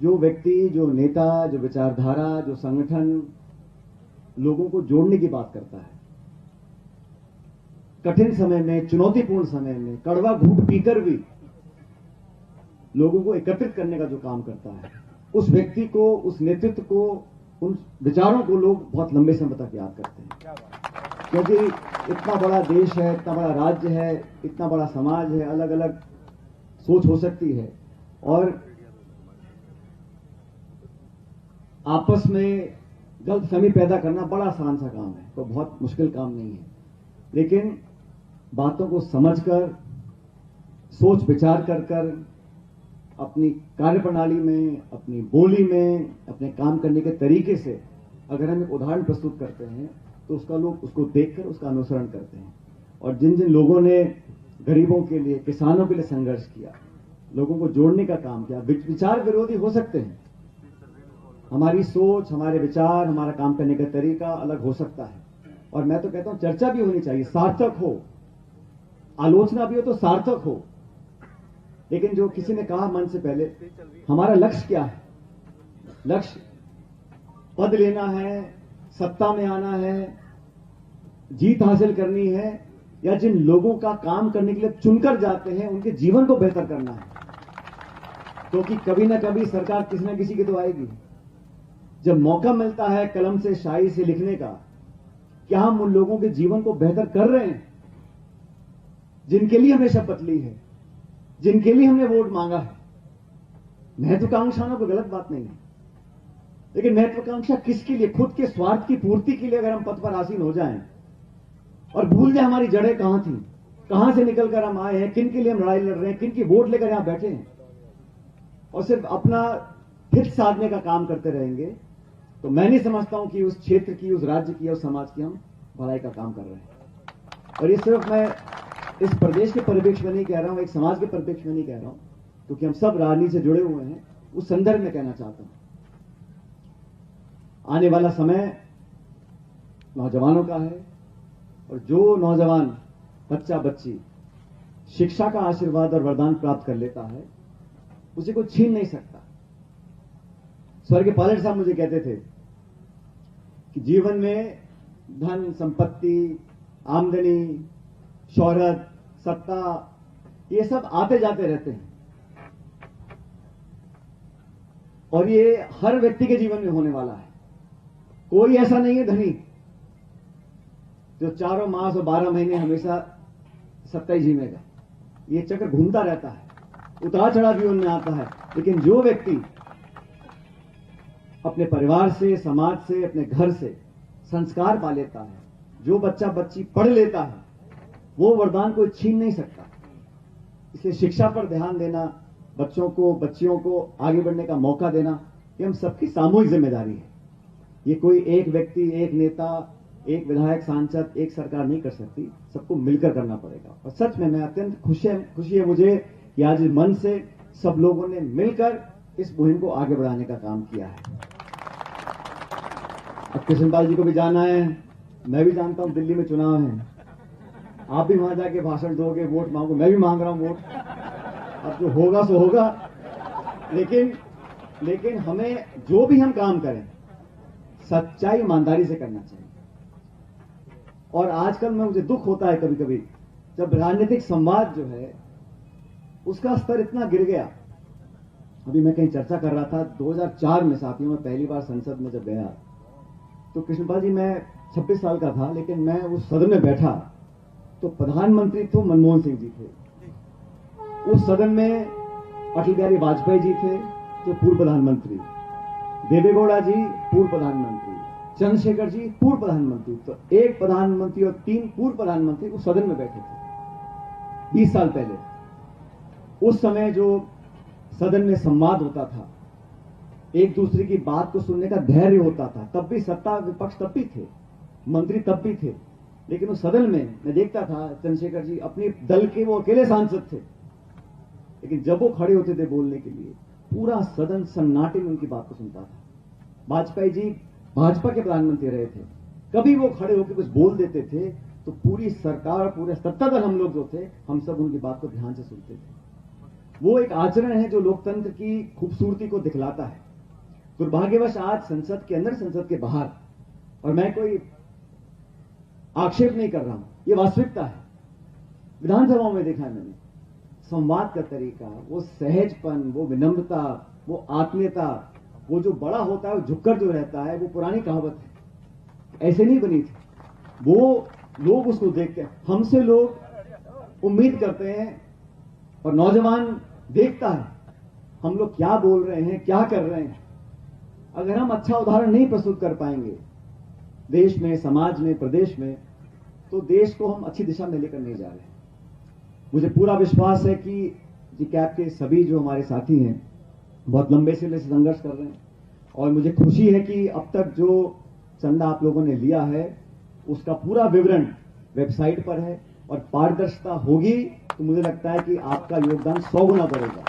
जो व्यक्ति, जो नेता, जो विचारधारा, जो संगठन लोगों को जोड़ने की बात करता है, कठिन समय में, चुनौतीपूर्ण समय में कड़वा घूंट पीकर भी लोगों को एकत्रित करने का जो काम करता है, उस व्यक्ति को, उस नेतृत्व को, उन विचारों को लोग बहुत लंबे समय तक याद करते हैं। क्योंकि इतना बड़ा देश है, इतना बड़ा राज्य है, इतना बड़ा समाज है, अलग अलग सोच हो सकती है और आपस में गलतफहमी पैदा करना बड़ा आसान सा काम है, तो बहुत मुश्किल काम नहीं है। लेकिन बातों को समझकर, सोच विचार कर अपनी कार्यप्रणाली में, अपनी बोली में, अपने काम करने के तरीके से अगर हम एक उदाहरण प्रस्तुत करते हैं तो उसका लोग उसको देखकर उसका अनुसरण करते हैं। और जिन जिन लोगों ने गरीबों के लिए, किसानों के लिए संघर्ष किया, लोगों को जोड़ने का काम किया, विचार विरोधी हो सकते हैं, हमारी सोच, हमारे विचार, हमारा काम करने का तरीका अलग हो सकता है और मैं तो कहता हूं चर्चा भी होनी चाहिए, सार्थक हो, आलोचना भी हो तो सार्थक हो। लेकिन जो किसी ने कहा मन से पहले, हमारा लक्ष्य क्या है? लक्ष्य पद लेना है, सत्ता में आना है, जीत हासिल करनी है, या जिन लोगों का काम करने के लिए चुनकर जाते हैं उनके जीवन को बेहतर करना है? क्योंकि कभी ना कभी सरकार किसी ना किसी की तो आएगी। जब मौका मिलता है कलम से, शाई से लिखने का, क्या हम उन लोगों के जीवन को बेहतर कर रहे हैं जिनके लिए हमने शपथ ली है, जिनके लिए हमने वोट मांगा है? महत्वाकांक्षा कोई गलत बात नहीं है, लेकिन महत्वाकांक्षा किसके लिए? खुद के स्वार्थ की पूर्ति के लिए अगर हम पद पर आसीन हो जाएं और भूल जाए हमारी जड़ें कहां थी, कहां से निकलकर हम आए हैं, किन के लिए हम लड़ाई लड़ रहे हैं, किन की वोट लेकर यहां बैठे हैं, और सिर्फ अपना हित साधने का काम करते रहेंगे, तो मैं नहीं समझता हूं कि उस क्षेत्र की, उस राज्य की, उस समाज की हम भलाई का काम कर रहे हैं। और ये सिर्फ मैं इस प्रदेश के परिप्रेक्ष्य में नहीं कह रहा हूं, एक समाज के परिप्रेक्ष्य में नहीं कह रहा हूं, क्योंकि हम सब राजनीति से जुड़े हुए हैं, उस संदर्भ में कहना चाहता हूं। आने वाला समय नौजवानों का है और जो नौजवान, बच्चा बच्ची शिक्षा का आशीर्वाद और वरदान प्राप्त कर लेता है, उसे कोई छीन नहीं सकता। स्वर्गीय पायलट साहब मुझे कहते थे कि जीवन में धन, संपत्ति, आमदनी, शोहरत, सत्ता, ये सब आते जाते रहते हैं और ये हर व्यक्ति के जीवन में होने वाला है। कोई ऐसा नहीं है धनी जो 4 मास और 12 महीने हमेशा सत्ता ही झीमेगा। ये चक्र घूमता रहता है, उतार चढ़ाव जीवन में आता है। लेकिन जो व्यक्ति अपने परिवार से, समाज से, अपने घर से संस्कार पा लेता है, जो बच्चा बच्ची पढ़ लेता है, वो वरदान कोई छीन नहीं सकता। इसलिए शिक्षा पर ध्यान देना, बच्चों को, बच्चियों को आगे बढ़ने का मौका देना, ये हम सबकी सामूहिक जिम्मेदारी है। ये कोई एक व्यक्ति, एक नेता, एक विधायक, सांसद, एक सरकार नहीं कर सकती, सबको मिलकर करना पड़ेगा। और सच में मैं अत्यंत खुशी है मुझे कि आज मन से सब लोगों ने मिलकर इस मुहिम को आगे बढ़ाने का काम किया है। अब कृष्णपाल जी को भी जाना है, मैं भी जानता हूं दिल्ली में चुनाव है, आप भी वहां जाके भाषण दोगे, वोट मांगो, मैं भी मांग रहा हूं वोट। अब जो होगा सो होगा, लेकिन हमें जो भी हम काम करें सच्चाई, ईमानदारी से करना चाहिए। और आजकल में मुझे दुख होता है कभी कभी जब राजनीतिक संवाद जो है उसका स्तर इतना गिर गया। अभी मैं कहीं चर्चा कर रहा था 2004 में, साथियों, मैं पहली बार संसद में जब गया तो कृष्णपाल जी, मैं 26 साल का था, लेकिन मैं उस सदन में बैठा तो प्रधानमंत्री तो मनमोहन सिंह जी थे, उस सदन में अटल बिहारी वाजपेयी जी थे जो पूर्व प्रधानमंत्री, देवेगौड़ा जी पूर्व प्रधानमंत्री, चंद्रशेखर जी पूर्व प्रधानमंत्री। तो एक प्रधानमंत्री और 3 पूर्व प्रधानमंत्री उस सदन में बैठे थे 20 साल पहले। उस समय जो सदन में संवाद होता था, एक दूसरे की बात को सुनने का धैर्य होता था, तब भी सत्ता विपक्ष तब भी थे, मंत्री तब भी थे, लेकिन उस सदन में मैं देखता था चंद्रशेखर जी अपने दल के वो अकेले सांसद थे, लेकिन जब वो खड़े होते थे बोलने के लिए, पूरा सदन सन्नाटे में उनकी बात को सुनता था। वाजपेयी जी भाजपा के प्रधानमंत्री रहे थे, कभी वो खड़े होकर कुछ बोल देते थे तो पूरी सरकार, पूरे सत्तादल हम लोग जो थे, हम सब उनकी बात को ध्यान से सुनते थे। वो एक आचरण है जो लोकतंत्र की खूबसूरती को दिखलाता है। दुर्भाग्यवश आज संसद के अंदर, संसद के बाहर, और मैं कोई आक्षेप नहीं कर रहा हूं, ये वास्तविकता है, विधानसभाओं में देखा है मैंने, संवाद का तरीका, वो सहजपन, वो विनम्रता, वो आत्मीयता, वो जो बड़ा होता है वो झुककर जो रहता है, वो पुरानी कहावत है, ऐसे नहीं बनी थी। वो लोग उसको देखते हैं, हमसे लोग उम्मीद करते हैं और नौजवान देखता है हम लोग क्या बोल रहे हैं, क्या कर रहे हैं। अगर हम अच्छा उदाहरण नहीं प्रस्तुत कर पाएंगे देश में, समाज में, प्रदेश में, तो देश को हम अच्छी दिशा में लेकर नहीं जा रहे। मुझे पूरा विश्वास है कि जीकैप के सभी जो हमारे साथी हैं बहुत लंबे से संघर्ष कर रहे हैं, और मुझे खुशी है कि अब तक जो चंदा आप लोगों ने लिया है उसका पूरा विवरण वेबसाइट पर है, और पारदर्शिता होगी तो मुझे लगता है कि आपका योगदान 100 गुना बढ़ेगा।